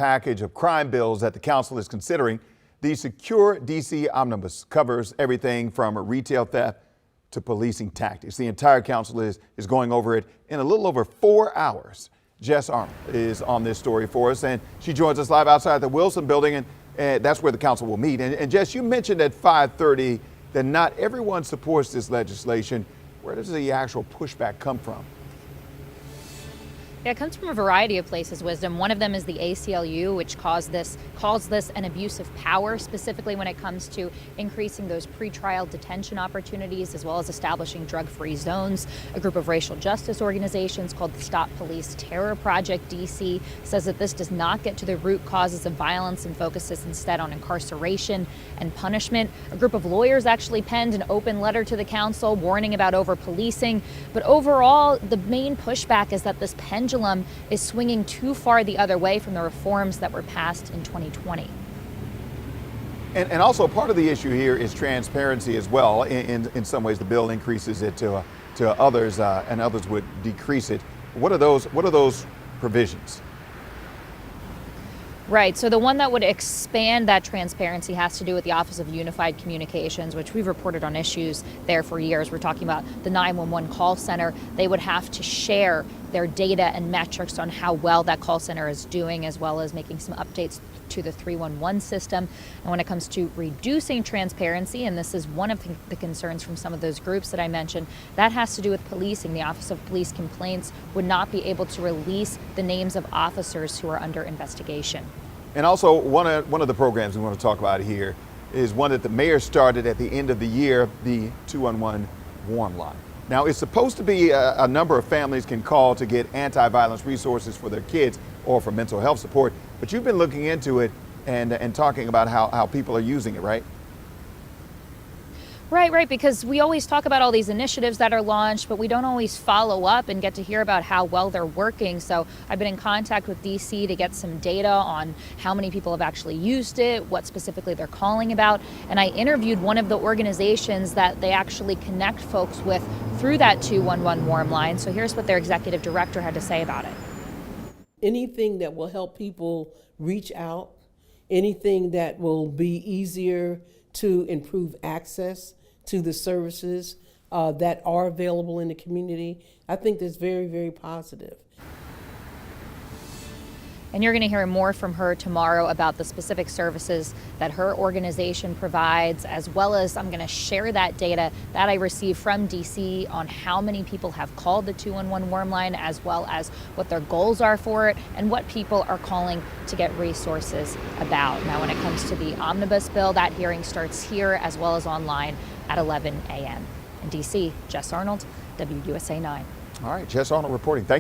Package of crime bills that the council is considering. The Secure DC omnibus covers everything from retail theft to policing tactics. The entire council is going over it in a little over 4 hours. Jess Arnold is on this story for us, and she joins us live outside the Wilson building, and that's where the council will meet. And Jess, you mentioned at 5:30 that not everyone supports this legislation. Where does the actual pushback come from? Yeah, it comes from a variety of places, Wisdom. One of them is the ACLU, which calls this an abuse of power, specifically when it comes to increasing those pretrial detention opportunities, as well as establishing drug-free zones. A group of racial justice organizations called the Stop Police Terror Project DC says that this does not get to the root causes of violence and focuses instead on incarceration and punishment. A group of lawyers actually penned an open letter to the council warning about over-policing. But overall, the main pushback is that this pendulum is swinging too far the other way from the reforms that were passed in 2020. And also part of the issue here is transparency as well. In some ways, the bill increases it to others, and others would decrease it. What are those provisions? Right. So the one that would expand that transparency has to do with the Office of Unified Communications, which we've reported on issues there for years. We're talking about the 911 call center. They would have to share their data and metrics on how well that call center is doing, as well as making some updates to the 311 system. And when it comes to reducing transparency, and this is one of the concerns from some of those groups that I mentioned, that has to do with policing. The Office of Police Complaints would not be able to release the names of officers who are under investigation. And also one of the programs we want to talk about here is one that the mayor started at the end of the year, the 211 warm line. Now, it's supposed to be a number of families can call to get anti-violence resources for their kids or for mental health support. But you've been looking into it and talking about how people are using it, right? Right, because we always talk about all these initiatives that are launched, but we don't always follow up and get to hear about how well they're working. So I've been in contact with DC to get some data on how many people have actually used it, what specifically they're calling about. And I interviewed one of the organizations that they actually connect folks with through that 211 warm line. So here's what their executive director had to say about it. Anything that will help people reach out, anything that will be easier to improve access to the services that are available in the community, I think that's very, very positive. And you're going to hear more from her tomorrow about the specific services that her organization provides, as well as I'm going to share that data that I received from DC on how many people have called the 211 warm line, as well as what their goals are for it and what people are calling to get resources about. Now, when it comes to the omnibus bill, that hearing starts here as well as online at 11 a.m. In DC, Jess Arnold, WUSA 9. All right, Jess Arnold reporting. Thank you.